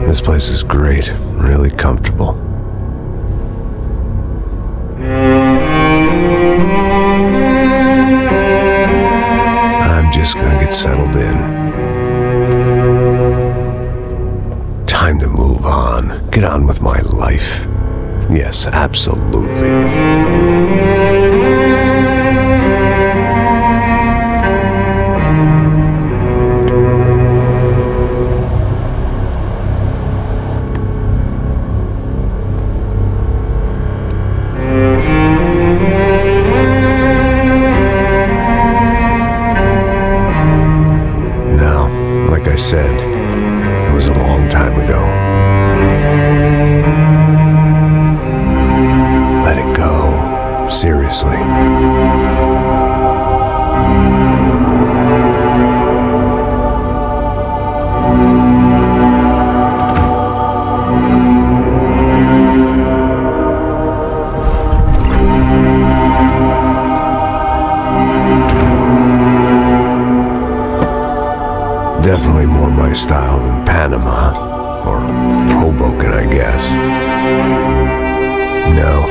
This place is great, really comfortable. I'm just gonna get settled in. Time to move on, get on with my life. Yes, absolutely. Like I said, it was a long time ago. Let it go. Seriously. Definitely more my style than Panama, or Hoboken, I guess. No,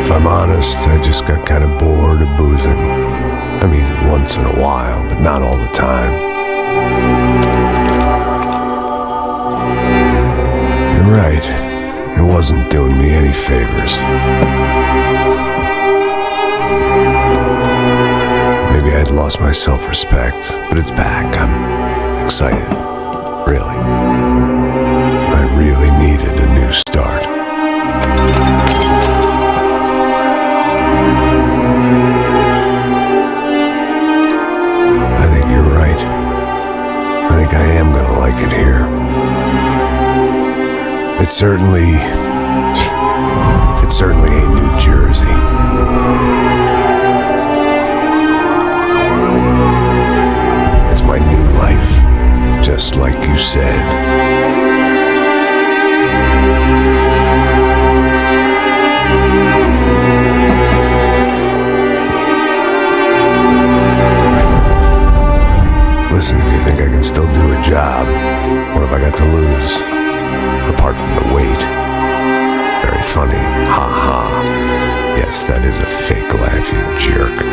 if I'm honest, I just got kind of bored of boozing. I mean, once in a while, but not all the time. You're right, it wasn't doing me any favors. Maybe I'd lost my self-respect, but it's back. I'm excited, really. I really needed a new start. I think you're right. I think I am gonna like it here. It certainly ain't New Jersey. It's my new life. Just like you said. Listen, if you think I can still do a job, what have I got to lose? Apart from the weight. Very funny. Ha ha. Yes, that is a fake laugh, you jerk.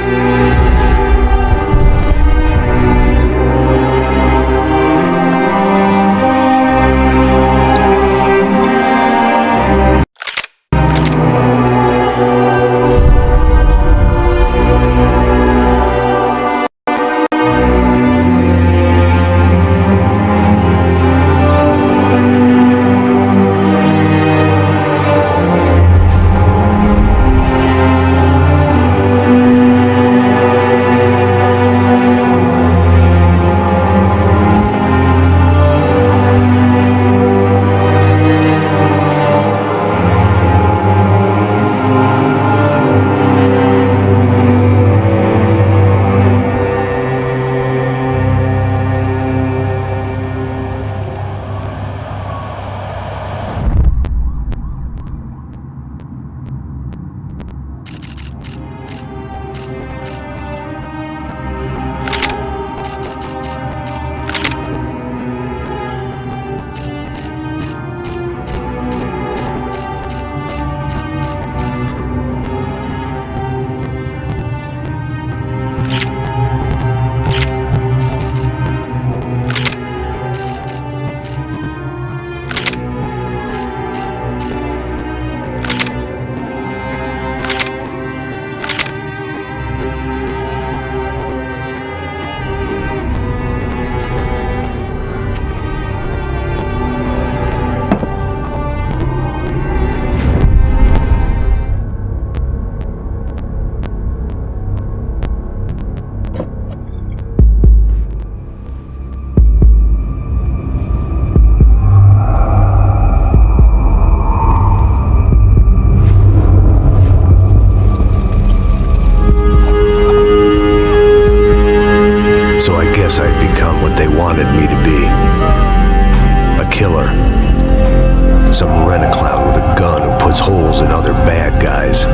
some rent-a-clown with a gun who puts holes in other bad guys.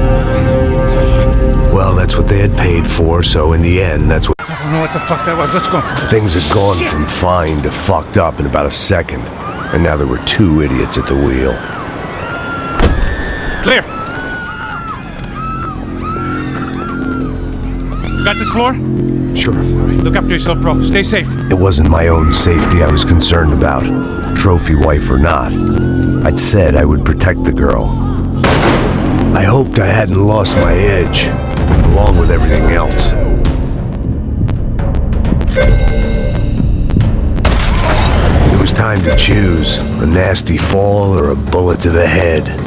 Well, that's what they had paid for, so in the end, that's what... I don't know what the fuck that was. Let's go. Things had gone from fine to fucked up in about a second, and now there were two idiots at the wheel. Clear. You got this floor? Sure. Look after yourself, bro. Stay safe. It wasn't my own safety I was concerned about, trophy wife or not. I'd said I would protect the girl. I hoped I hadn't lost my edge, along with everything else. It was time to choose, a nasty fall or a bullet to the head.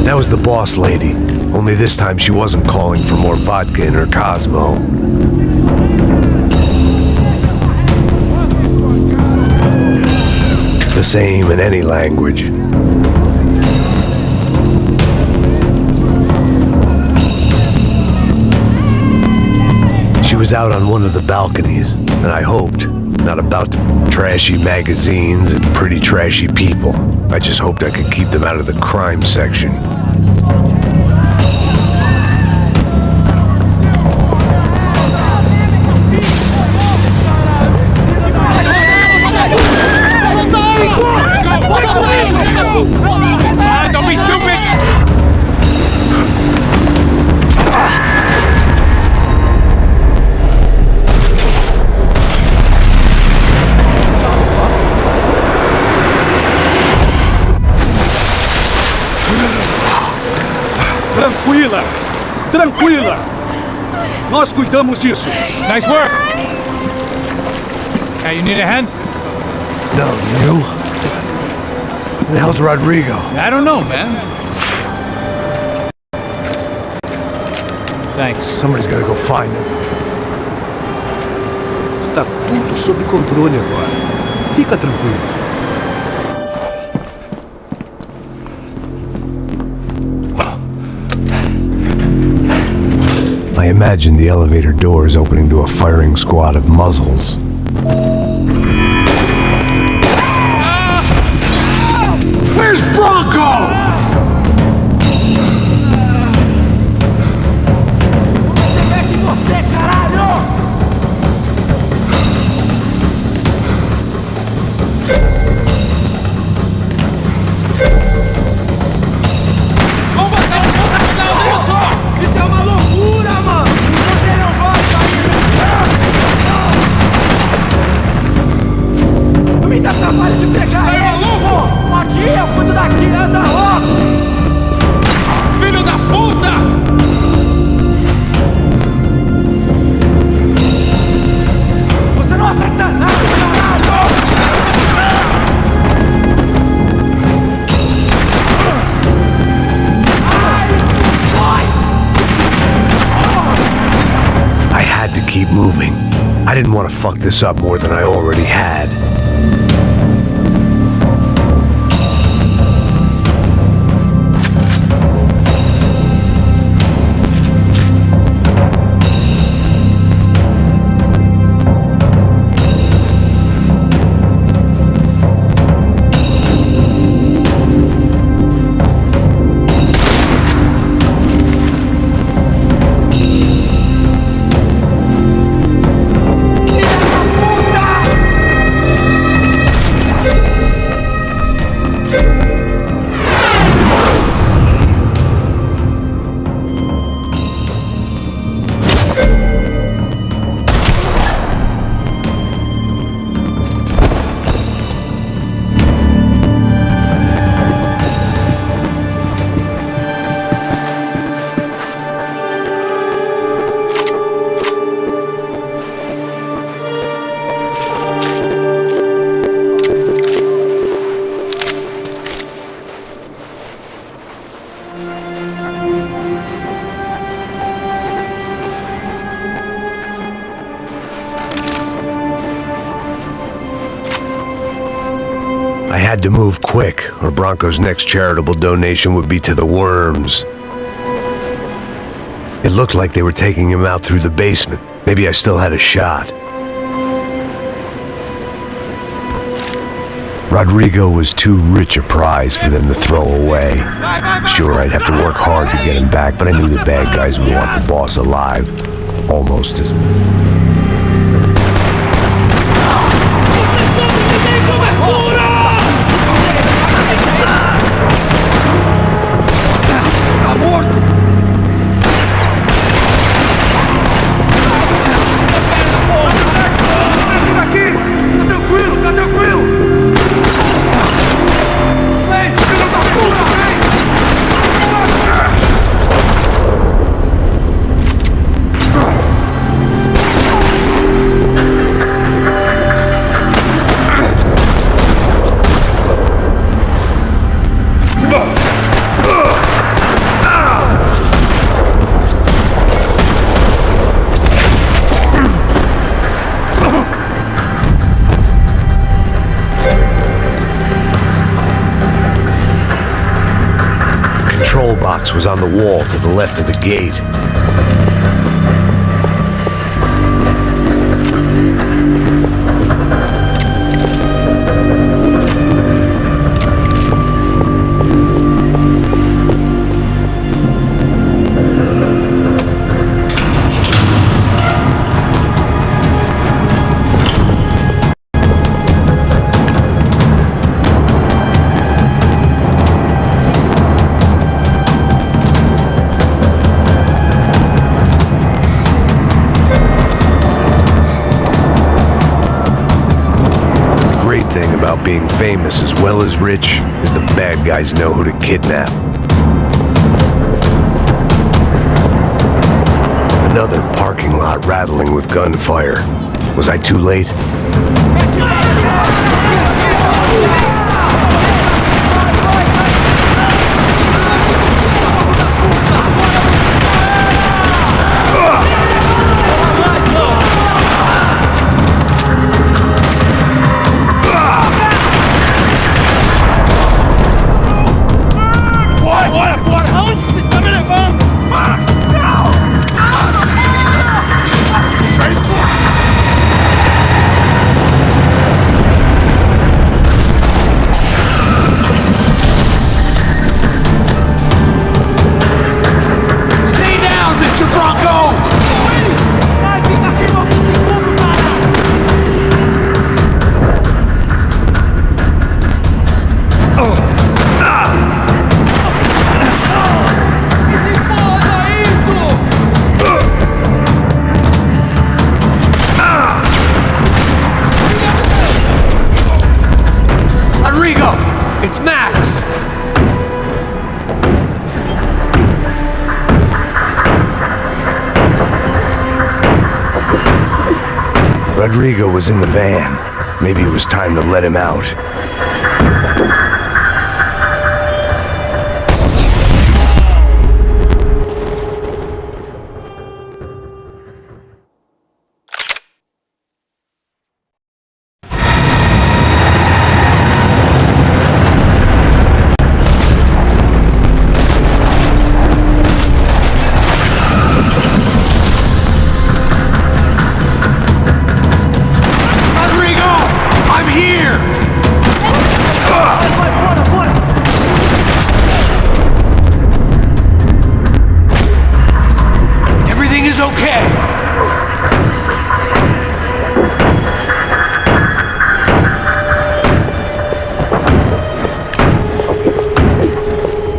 That was the boss lady, only this time she wasn't calling for more vodka in her Cosmo. The same in any language. She was out on one of the balconies, and I hoped, not about the trashy magazines and pretty trashy people. I just hoped I could keep them out of the crime section. Don't be stupid! Tranquila! Tranquila! Nós cuidamos disso! Nice work! Hey, you need a hand? No, you? Who the hell's Rodrigo? I don't know, man. Thanks. Somebody's gotta go find him. Está tudo sob controle agora. Fica tranquilo. I imagined the elevator doors opening to a firing squad of muzzles. Where's Bronco? Isso é uma loucura, mano! Você não gosta aí! Não me dá trabalho de pegar ele! Pode ir, eu cuido daqui, anda logo! Filho da puta! Você não aceita nada, caralho! I had to keep moving. I didn't want to fuck this up more than I already had. I had to move quick, or Bronco's next charitable donation would be to the worms. It looked like they were taking him out through the basement. Maybe I still had a shot. Rodrigo was too rich a prize for them to throw away. Sure, I'd have to work hard to get him back, but I knew the bad guys would want the boss alive. Almost as... box was on the wall to the left of the gate. Being famous as well as rich is the bad guys know who to kidnap. Another parking lot rattling with gunfire. Was I too late? Rodrigo was in the van. Maybe it was time to let him out.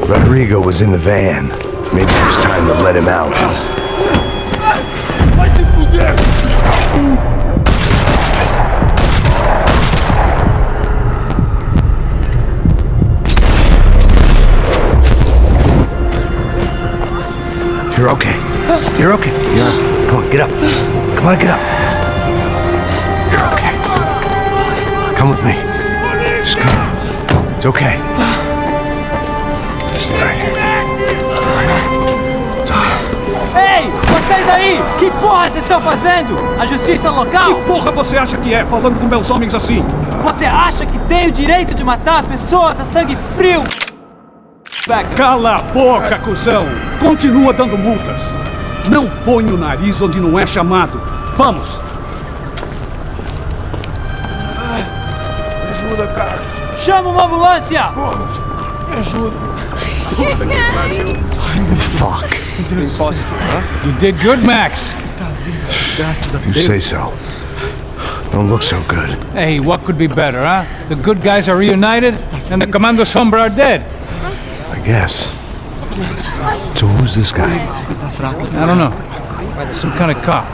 Rodrigo was in the van. Maybe it was time to let him out. You're okay. You're okay. Yeah. Come on, get up. Come on, get up. You're okay. Come with me. Just come. It's okay. Just right here. It's okay. Ei, vocês aí! aí! Que porra vocês estão fazendo? A justiça local? Que porra você acha que é, falando com meus homens assim? Você acha que tem o direito de matar as pessoas a sangue frio? Cala a boca, cuzão! Continua dando multas. Não põe o nariz onde não é chamado. Vamos! Me ajuda, cara. Chama uma ambulância! Me ajuda. Fuck. You did good, Max. You say so. Don't look so good. Hey, what could be better, huh? The good guys are reunited, and the Commando Sombra are dead. I guess. So who's this guy? I don't know. Some kind of cop.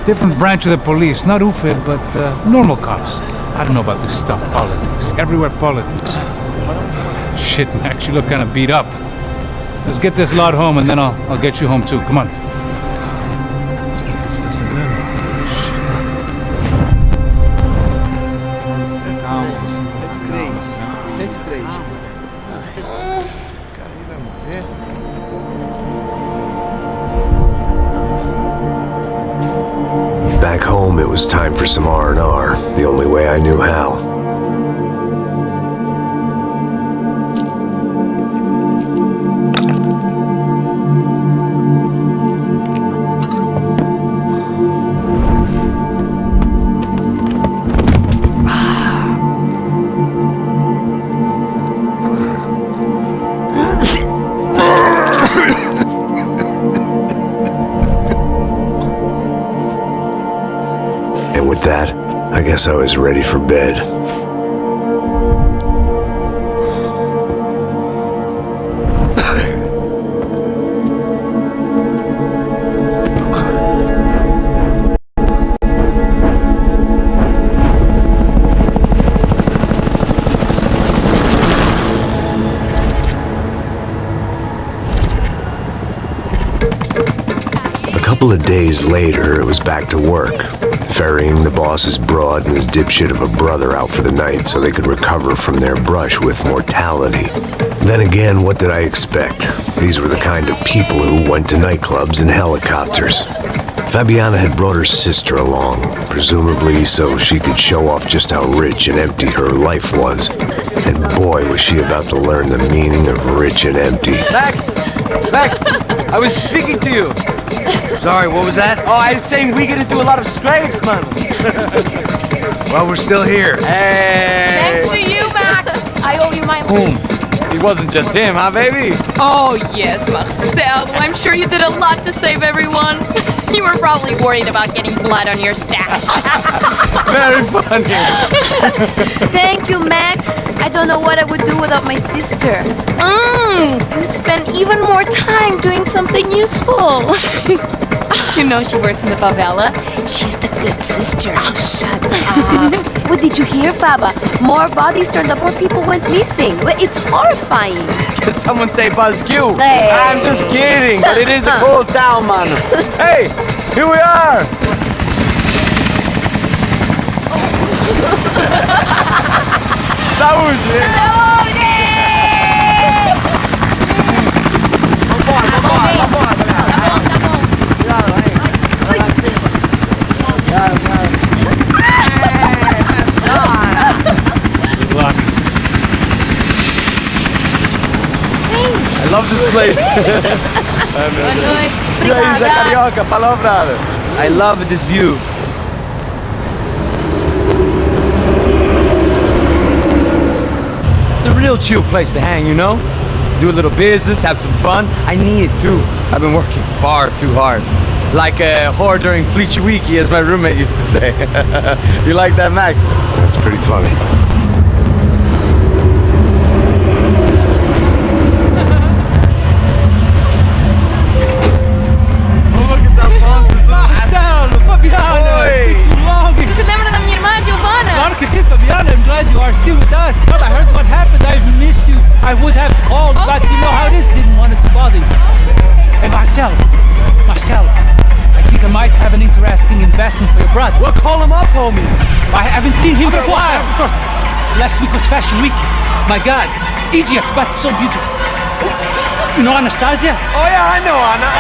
Different branch of the police. Not UFID, but normal cops. I don't know about this stuff. Politics. Everywhere politics. Shit, Max, you look kind of beat up. Let's get this lot home, and then I'll get you home too. Come on. Back home, it was time for some R&R, the only way I knew how. And with that, I guess I was ready for bed. A couple of days later, it was back to work, ferrying the boss's broad and his dipshit of a brother out for the night so they could recover from their brush with mortality. Then again, what did I expect? These were the kind of people who went to nightclubs in helicopters. Fabiana had brought her sister along, presumably so she could show off just how rich and empty her life was. And boy, was she about to learn the meaning of rich and empty. Max! Max! I was speaking to you! Sorry, what was that? Oh, I was saying we get to do a lot of scrapes, man! Well, we're still here. Hey! Thanks to you, Max! I owe you my Boom! It wasn't just him, huh, baby? Oh, yes, Marcel. I'm sure you did a lot to save everyone. You were probably worried about getting blood on your stash. Very funny! Thank you, Max. I don't know what I would do without my sister. Spend even more time doing something useful. You know she works in the favela. She's the good sister. Oh, shut up. What did you hear, Baba? More bodies turned up, more people went missing. It's horrifying. Did someone say Buzz Q? Hey. I'm just kidding, but it is a cool town, man. Hey, here we are! Saúde! I love this place. Carioca, palavra. I love this view. It's a real chill place to hang, you know? Do a little business, have some fun. I need it too. I've been working far too hard. Like a whore during Fleechy Weeky, as my roommate used to say. You like that, Max? That's pretty funny. Você lembra da minha irmã, Giovanna? Claro que sim, Fabiana. I'm glad you are still with us. Well, I heard what happened. I've missed you. I would have called, but you know how it is. Didn't want it to bother you. Hey, Marcel, I think I might have an interesting investment for your brother. Well, call him up, homie. I haven't seen him for a while. Of course. Last week was Fashion Week. My God, Egypt, but so beautiful. You know Anastasia? Oh yeah, I know Anna.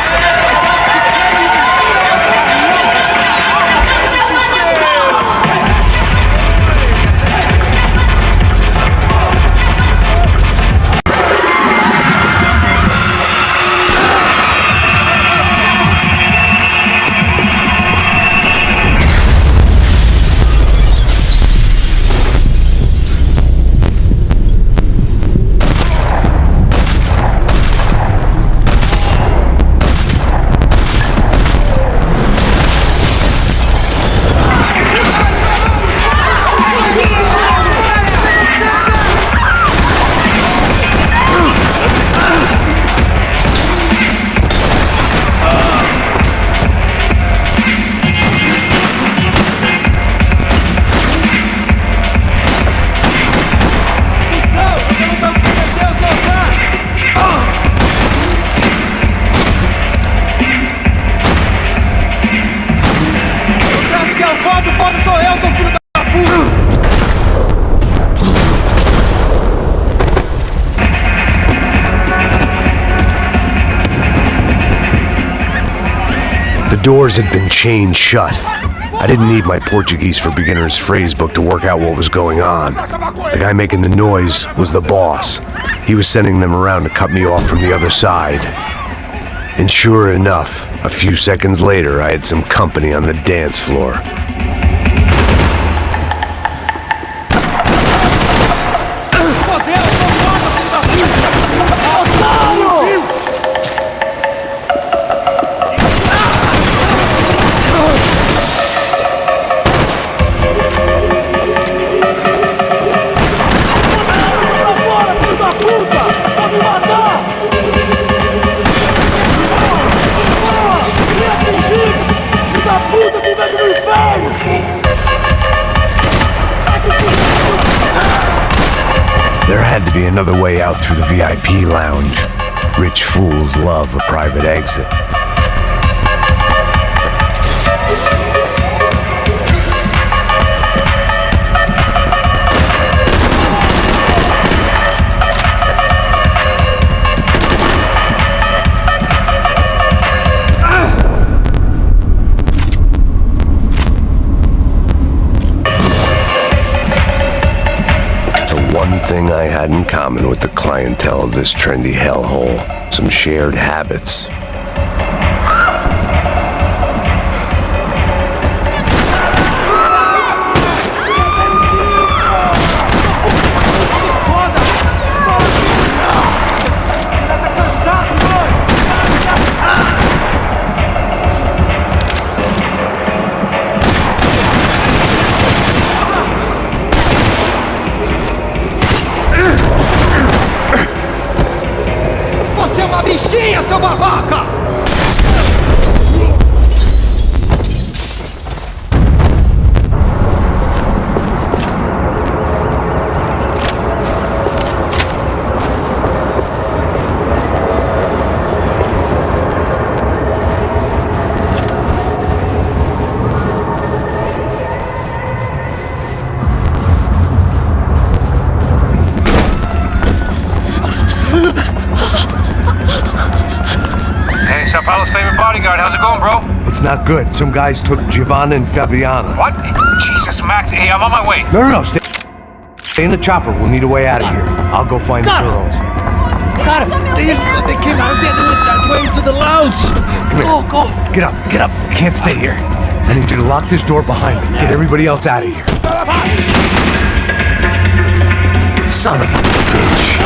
The doors had been chained shut. I didn't need my Portuguese for Beginners phrase book to work out what was going on. The guy making the noise was the boss. He was sending them around to cut me off from the other side. And sure enough, a few seconds later, I had some company on the dance floor. There had to be another way out through the VIP lounge. Rich fools love a private exit. One thing I had in common with the clientele of this trendy hellhole, some shared habits. Bichinha, seu babaca! Sao Paulo's favorite bodyguard. How's it going, bro? It's not good. Some guys took Giovanna and Fabiana. What? Jesus, Max. Hey, I'm on my way. No. Stay in the chopper. We'll need a way out of here. I'll go find the girls. Got him! They came out of there. They went that way to the lounge. Go. Get up. You can't stay here. I need you to lock this door behind me. Get everybody else out of here. Son of a bitch.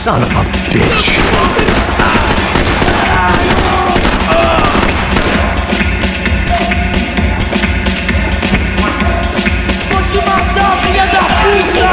Son of a bitch. Vou te matar, filha da puta!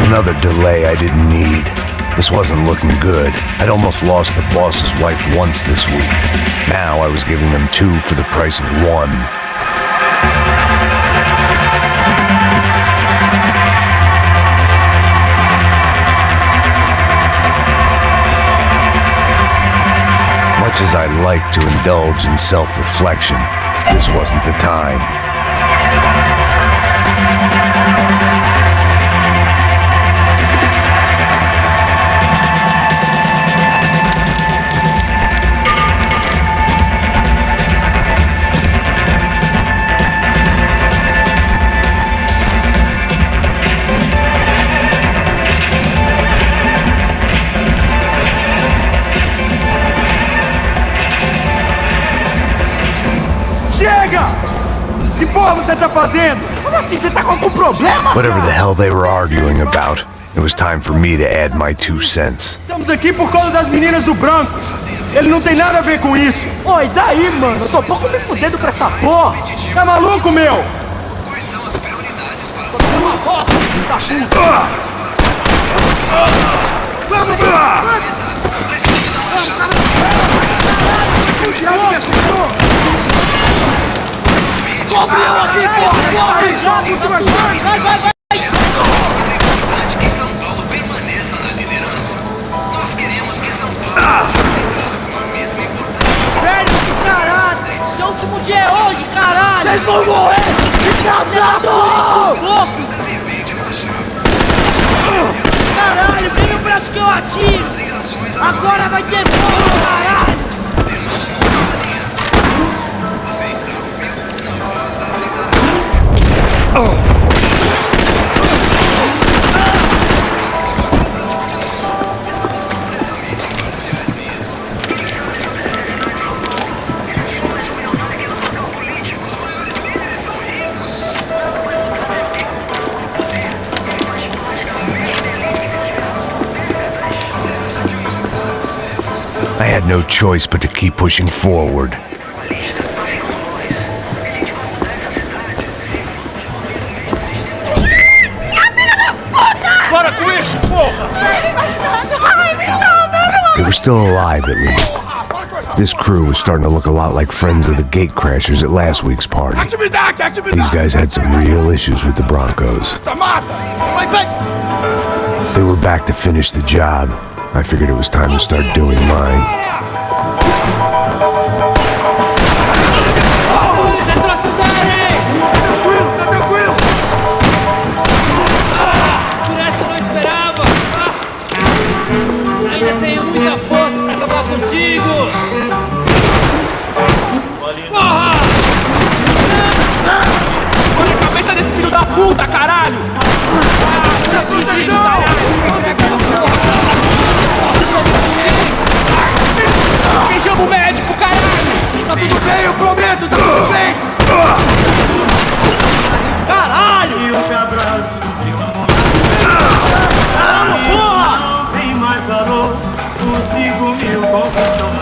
Another delay I didn't need. This wasn't looking good. I'd almost lost the boss's wife once this week. Now I was giving them 2 for the price of 1. Much as I like to indulge in self-reflection, this wasn't the time. Que porra você tá fazendo? Como assim? Você tá com algum problema? Whatever the hell they were arguing about, it was time for me to add my 2 cents. Estamos aqui por causa das meninas do branco. Ele não tem nada a ver com isso. Oi, daí, mano? Eu tô pouco me fudendo pra essa porra. Tá maluco, meu? Uma bosta, filho da puta. Vamos, cobre eu aqui, porra! Corre, joga, última chance! Vai, vai, vai! Velho, que caralho! Seu último dia é hoje, caralho! Vocês vão morrer! Desgraçado! Caralho, vem no braço que eu atiro! Agora vai ter fogo, caralho! I had no choice but to keep pushing forward. Para com isso, porra! They were still alive, at least. This crew was starting to look a lot like friends of the gatecrashers at last week's party. These guys had some real issues with the Broncos. They were back to finish the job. I figured it was time to start doing mine. Porra! puta, caralho! Quem chama o médico, caralho? Tá tudo bem, eu prometo, tá tudo bem! Caralho! Vamos, porra! Tem mais valor, os 5.000 conquistou.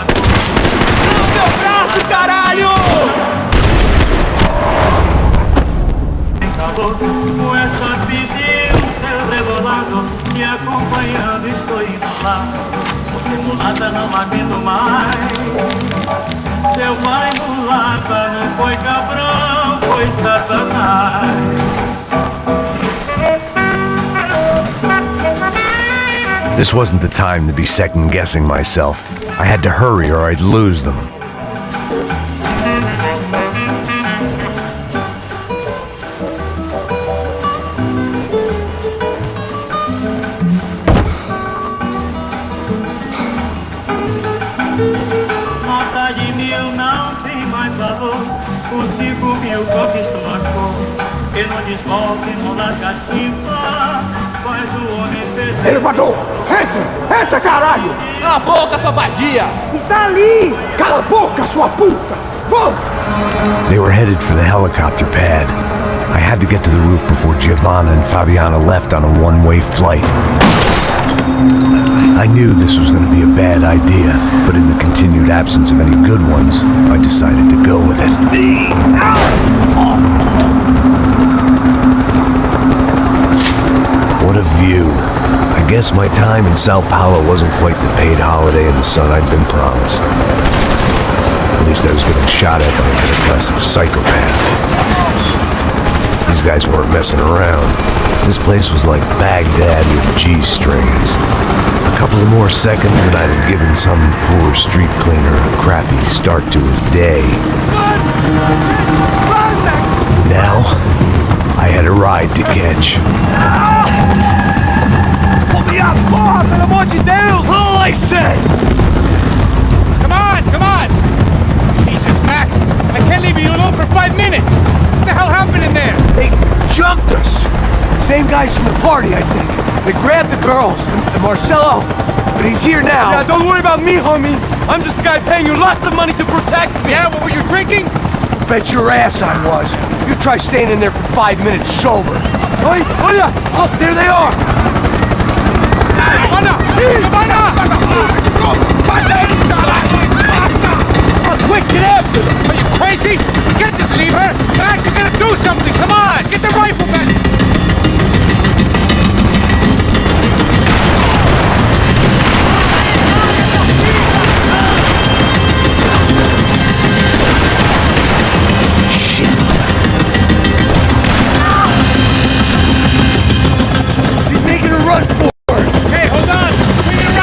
Não, meu braço, caralho! Com essa pediu, seu rebolado, me acompanhando, estou indo lá. Você mulata não aguento mais. Seu pai mulata não foi cabrão, foi Satanás. This wasn't the time to be second-guessing myself. I had to hurry or I'd lose them. Nota de 1000 não tem mais valor. Os 5.000 conquistou a cor. Que não desvolve, não larga tinta. Faz o homem perder. Elevador! Entra! Entra, caralho! Cala a boca, sua vadia! Está ali! Cala a boca, sua puta! Vamos! They were headed for the helicopter pad. I had to get to the roof before Giovanna and Fabiana left on a one-way flight. I knew this was going to be a bad idea, but in the continued absence of any good ones, I decided to go with it. What a view. I guess my time in Sao Paulo wasn't quite the paid holiday in the sun I'd been promised. At least I was getting shot at by a aggressive psychopath. These guys weren't messing around. This place was like Baghdad with G-strings. A couple of more seconds and I'd have given some poor street cleaner a crappy start to his day. Now, I had a ride to catch. Pull me up, porra, pelo amor de Deus! All I said! Come on, come on! Jesus, Max, I can't leave you alone for 5 minutes! What the hell happened in there? They jumped us! Same guys from the party, I think. They grabbed the girls, and Marcelo, but he's here now. Yeah, don't worry about me, homie. I'm just the guy paying you lots of money to protect me. Yeah, what were you drinking? Bet your ass I was. You try staying in there for 5 minutes sober. Oi, olha! Look, there they are! Quick, get after them! Are you crazy? You can't just leave her! Max, you gotta do something! Come on! Get the rifle back! Shit! She's making a run for it! Hey, hold on! We're gonna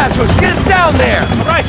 assholes! Get us down there! Right.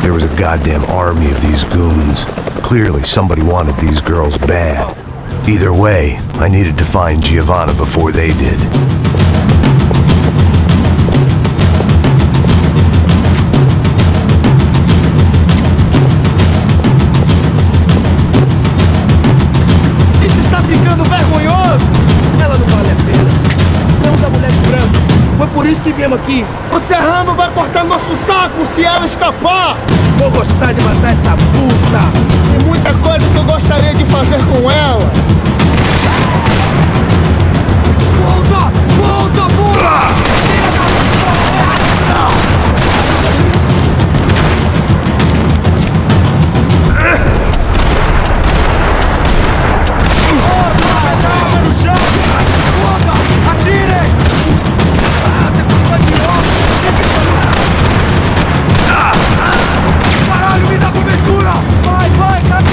There was a goddamn army of these goons. Clearly, somebody wanted these girls bad. Either way, I needed to find Giovanna before they did. Isso está ficando vergonhoso! Ela não vale a pena. Vamos a mulher de branco. Foi por isso que viemos aqui. O Serrano vai cortar nosso saco se ela escapar! Vou gostar de matar essa puta! Tem muita coisa que eu gostaria de fazer com ela! Volta! Volta, porra! Essa arma no chão! Volta! Atirem! Você precisa de homem! Caralho, me dá cobertura! Vai, vai, cara!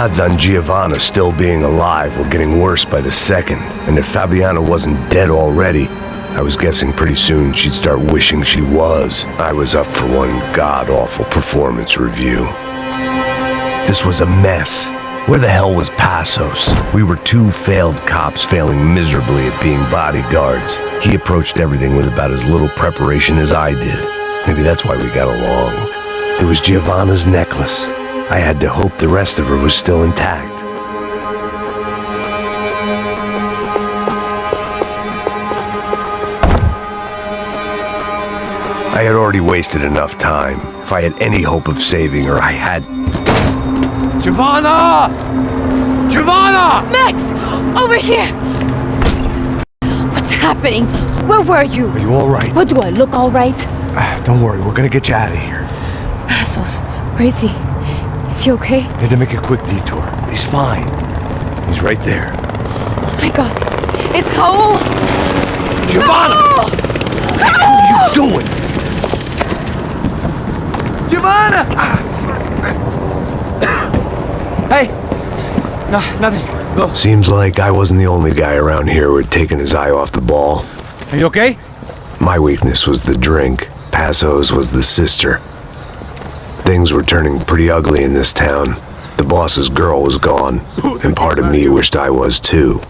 odds on Giovanna still being alive were getting worse by the second, and if Fabiana wasn't dead already, I was guessing pretty soon she'd start wishing she was. I was up for one god-awful performance review. This was a mess. Where the hell was Passos? We were two failed cops failing miserably at being bodyguards. He approached everything with about as little preparation as I did. Maybe that's why we got along. There was Giovanna's necklace. I had to hope the rest of her was still intact. I had already wasted enough time. If I had any hope of saving her, I had... Giovanna! Giovanna! Max! Over here! What's happening? Where were you? Are you all right? What, do I look all right? Don't worry, we're gonna get you out of here. Passos, where is he? Is he okay? Had to make a quick detour. He's fine. He's right there. Oh my god. It's Raul! Giovanna! Raul! What are you doing? Giovanna! Hey! No, nothing. Go. Seems like I wasn't the only guy around here who had taken his eye off the ball. Are you okay? My weakness was the drink. Passos was the sister. Things were turning pretty ugly in this town. The boss's girl was gone, and part of me wished I was too.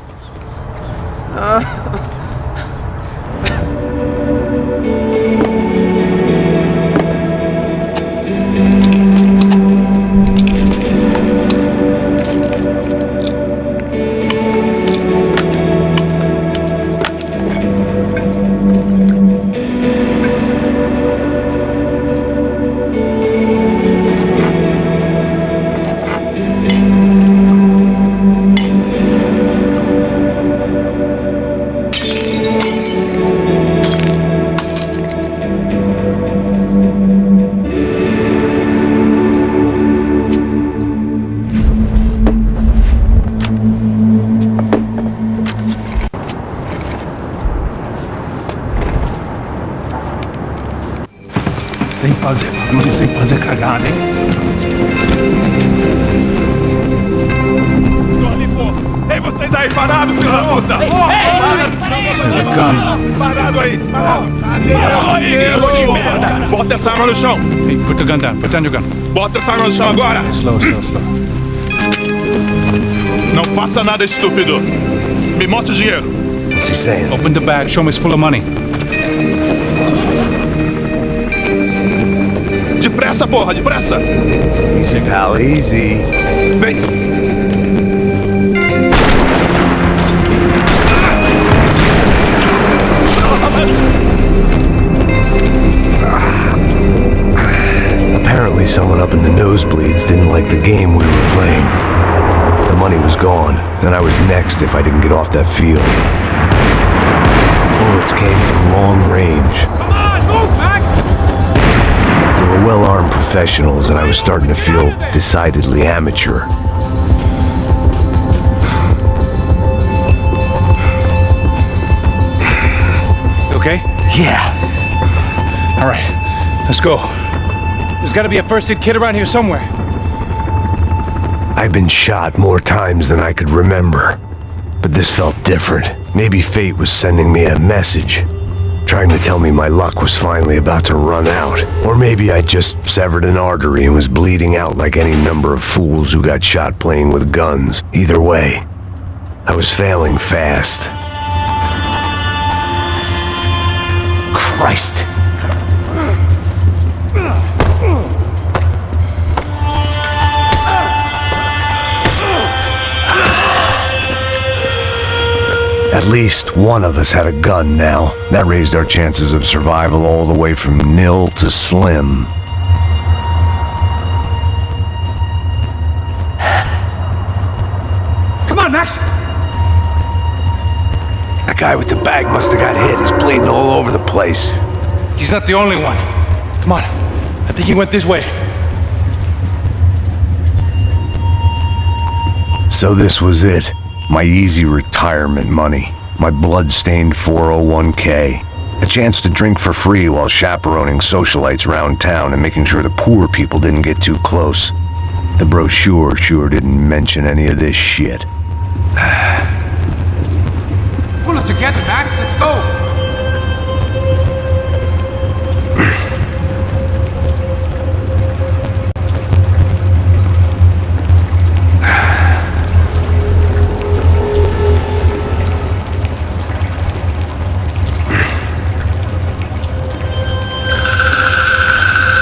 Sem fazer cagada, hein? Estou ali, pô! Ei, vocês aí, parados, filho da puta! Parado aí! Parado! Bota essa arma no chão! Hey, put the gun down. Put down your gun. Bota essa arma no chão agora! Slow, slow, slow. Não faça nada, estúpido! Me mostra o dinheiro! What's he saying? Open the bag. Show me it's full of money. Depressa, porra, depressa! Easy, pal, easy. Vem! Apparently someone up in the nosebleeds didn't like the game we were playing. The money was gone, and I was next if I didn't get off that field. Bullets came from long range. Come on, move, Max! They were well-armed professionals, and I was starting to feel decidedly amateur. You okay? Yeah. All right, let's go. There's got to be a first-aid kit around here somewhere. I've been shot more times than I could remember, but this felt different. Maybe fate was sending me a message, trying to tell me my luck was finally about to run out. Or maybe I just severed an artery and was bleeding out like any number of fools who got shot playing with guns. Either way, I was failing fast. Christ! At least one of us had a gun now. That raised our chances of survival all the way from nil to slim. Come on, Max! That guy with the bag must have got hit. He's bleeding all over the place. He's not the only one. Come on. I think he went this way. So this was it. My easy retirement money. My blood-stained 401k. A chance to drink for free while chaperoning socialites around town and making sure the poor people didn't get too close. The brochure sure didn't mention any of this shit. Pull it together, Max. Let's go.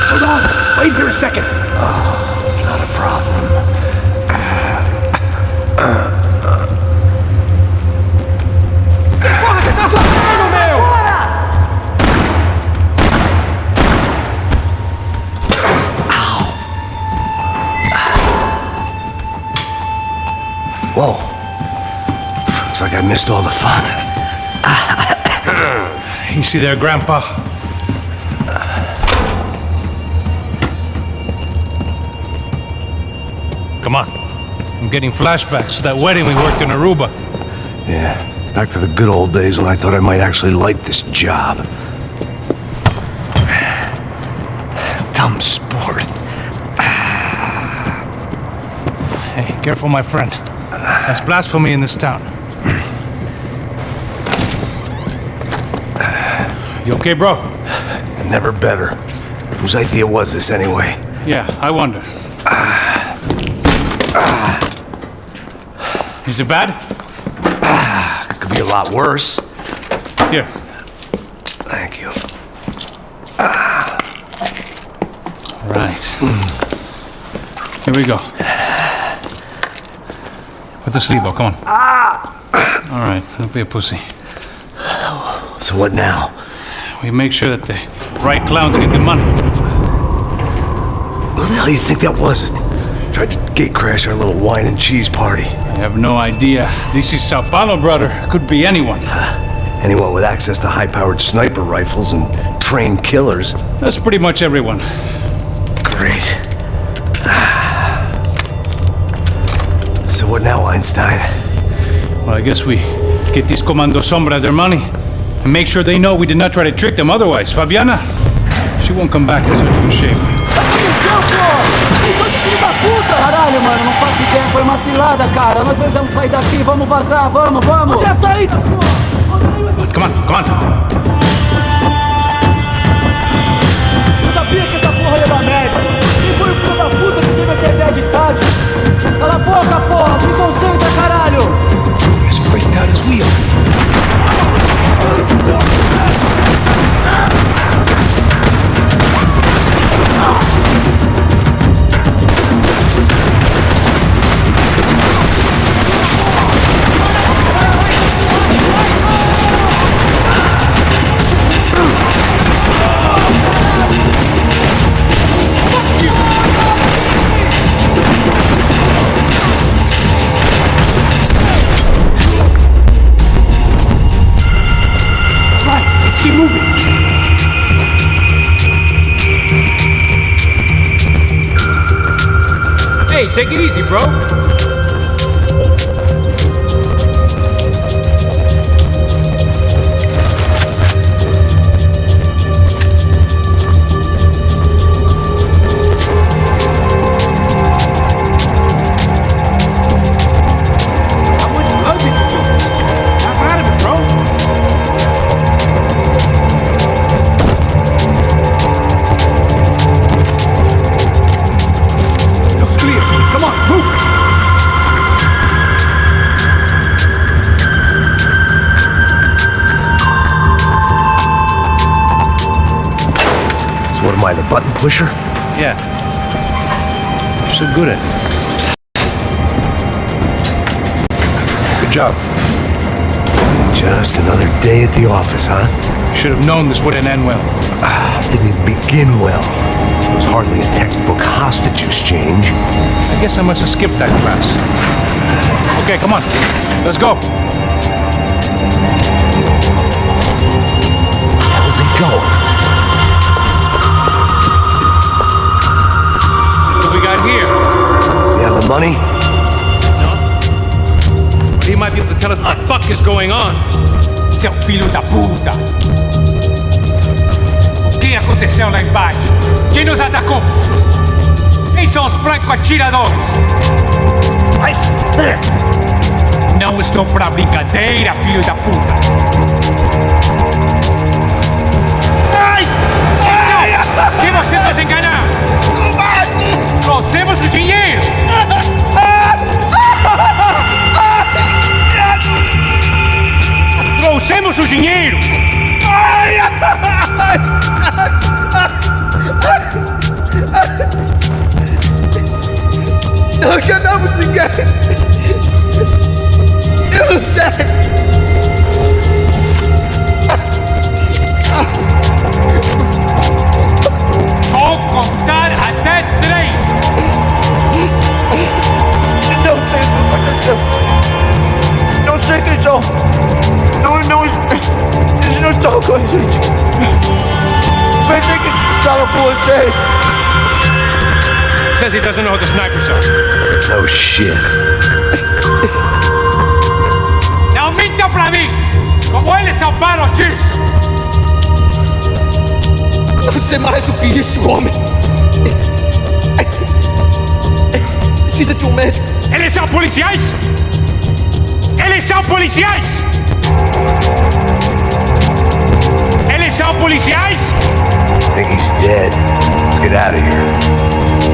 Hold on! Wait here a second! Not a problem. Porra, você tá fazendo, meu? Whoa. Looks like I missed all the fun. Easy there, Grandpa. Come on. I'm getting flashbacks to that wedding we worked in Aruba. Yeah, back to the good old days when I thought I might actually like this job. Dumb sport. Hey, careful, my friend. That's blasphemy in this town. You okay, bro? Never better. Whose idea was this anyway? Yeah, I wonder. Is it bad? Could be a lot worse. Here. Thank you. Right. Here we go. Put the sleeve on, come on. All right, don't be a pussy. So what now? We make sure that the right clowns get the money. Who the hell do you think that was? Tried to gate crash our little wine and cheese party. I have no idea. This is Sao Paulo, brother. Could be anyone. Anyone with access to high-powered sniper rifles and trained killers. That's pretty much everyone. Great. So what now, Einstein? Well, I guess we get these Comando Sombra their money and make sure they know we did not try to trick them otherwise. Fabiana, she won't come back in such good shape. Caralho, mano, não faço ideia, foi uma cilada, cara. Nós precisamos sair daqui, vamos vazar, vamos! Onde é a saída, pô? Come on, come on. Eu sabia que essa porra ia dar merda. Quem foi o filho da puta que teve essa ideia de estádio? Cala a boca, porra! Se concentra, caralho! He's freaked out his wheel. Keep moving! Hey, take it easy, bro. What am I, the button pusher? Yeah. You're so good at it. Good job. Just another day at the office, huh? Should have known this wouldn't end well. Didn't even begin well. It was hardly a textbook hostage exchange. I guess I must have skipped that class. Okay, come on. Let's go. How's it going? What do we got here? Do you have the money? No. But he might be able to tell us what the fuck is going on. Seu filho da puta! O que aconteceu lá embaixo? Quem nos atacou? Quem são os franco-atiradores? Mas... Não estou pra brincadeira, filho da puta! Ai! Quem você tá se enganando? Trouxemos o dinheiro! Trouxemos o dinheiro! Não enganamos ninguém! Eu não sei! Vou contar até 3! Não sei o que aconteceu! Não sei quem são! Eles não estão com a gente! Pensei que estava com vocês! Says he doesn't know who the snipers are. No shit. Não mintam pra mim! Como eles salvaram disso! Você é mais do que isso, homem! Precisa de um médico! Eles são policiais! Eles são policiais! Eles são policiais! I think he's dead. Let's get out of here.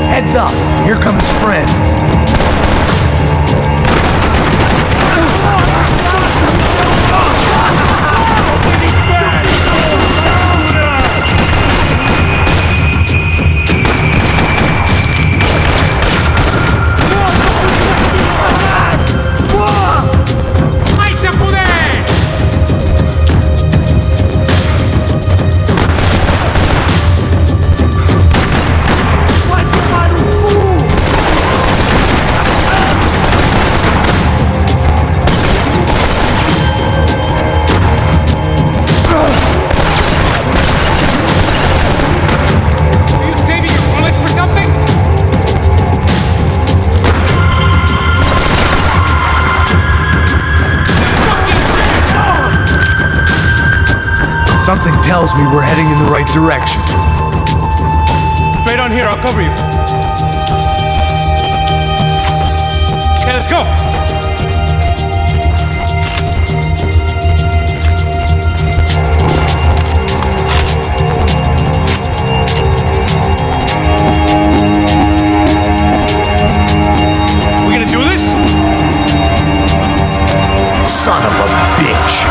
Heads up! Here come his friends. Something tells me we're heading in the right direction. Straight on here, I'll cover you. Okay, let's go! We gonna do this? Son of a bitch!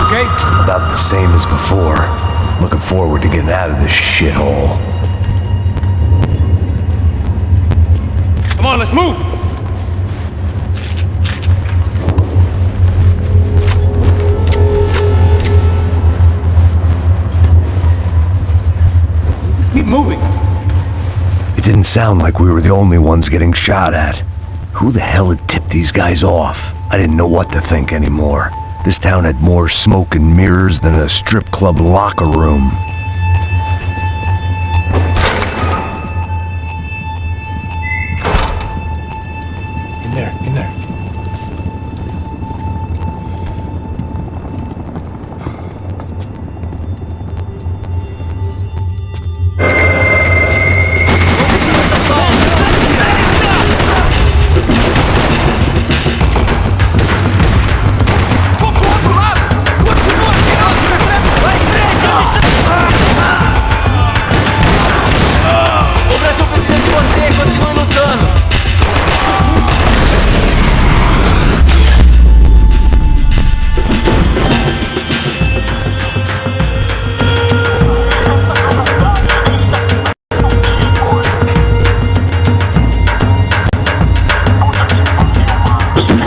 Okay? About the same as before. Looking forward to getting out of this shithole. Come on, let's move! Keep moving. It didn't sound like we were the only ones getting shot at. Who the hell had tipped these guys off? I didn't know what to think anymore. This town had more smoke and mirrors than a strip club locker room. In there, in there.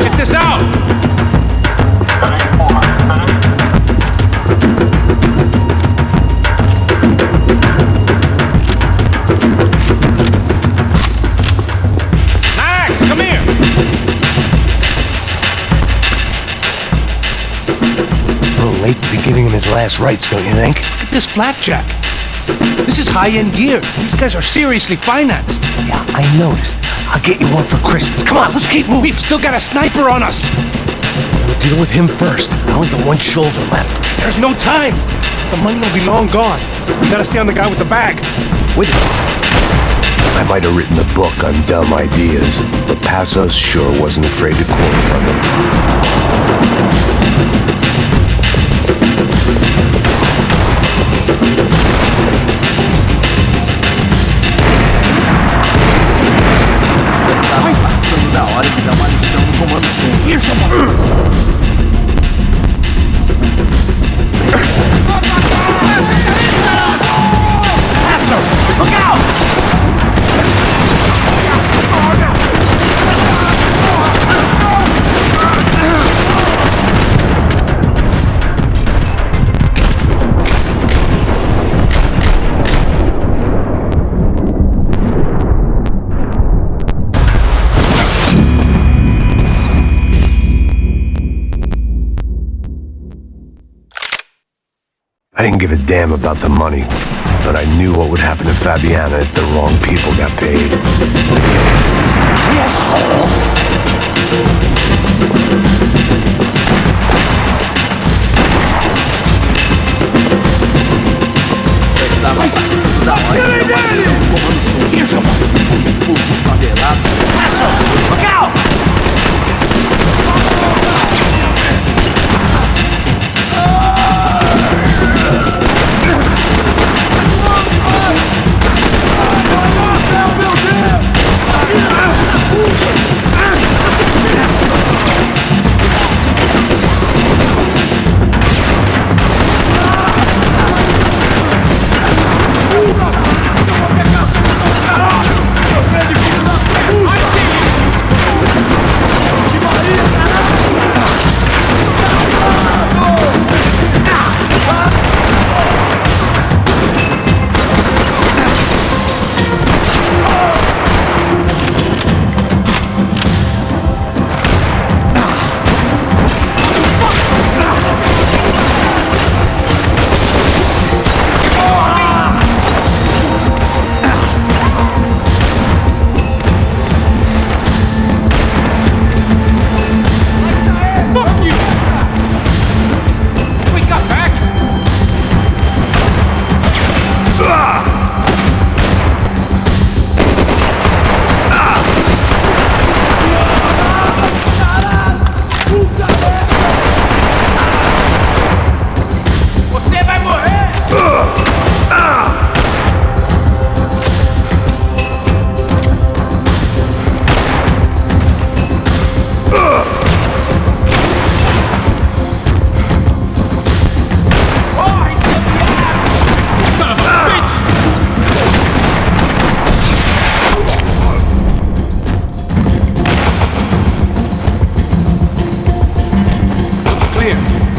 Check this out! Max, come here! A little late to be giving him his last rites, don't you think? Look at this flapjack. This is high-end gear. These guys are seriously financed. Yeah, I noticed. I'll get you one for Christmas. Come on, let's keep moving. We've still got a sniper on us. We'll deal with him first. I only got one shoulder left. There's no time. The money will be long gone. We gotta stay on the guy with the bag. Wait a minute. I might have written a book on dumb ideas, but Passos sure wasn't afraid to quote from it. Passando da hora de dar uma lição no comando som. Here's someone. Look out! I didn't give a damn about the money, but I knew what would happen to Fabiana if the wrong people got paid. Estava passando da hora de dar uma lição no comando som. Here's someone. Esse povo favelado. Look out!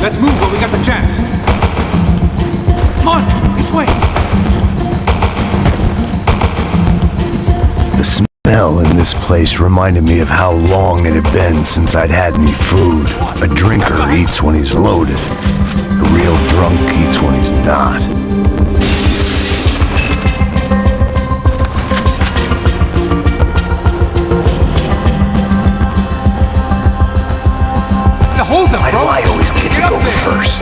Let's move while we got the chance. Come on, this way. The smell in this place reminded me of how long it had been since I'd had any food. A drinker eats when he's loaded. A real drunk eats when he's not. Hold them, Why do bro. I always get to go first?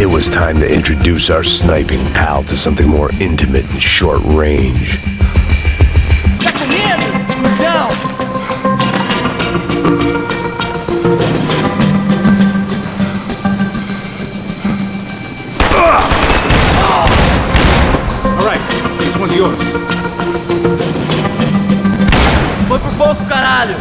It was time to introduce our sniping pal to something more intimate and short range. This one's yours. Foi por pouco, caralho!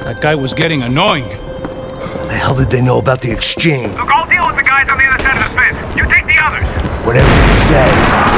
That guy was getting annoying. The hell did they know about the exchange? Look, I'll deal with the guys on the other side of the fence. You take the others. Whatever you say.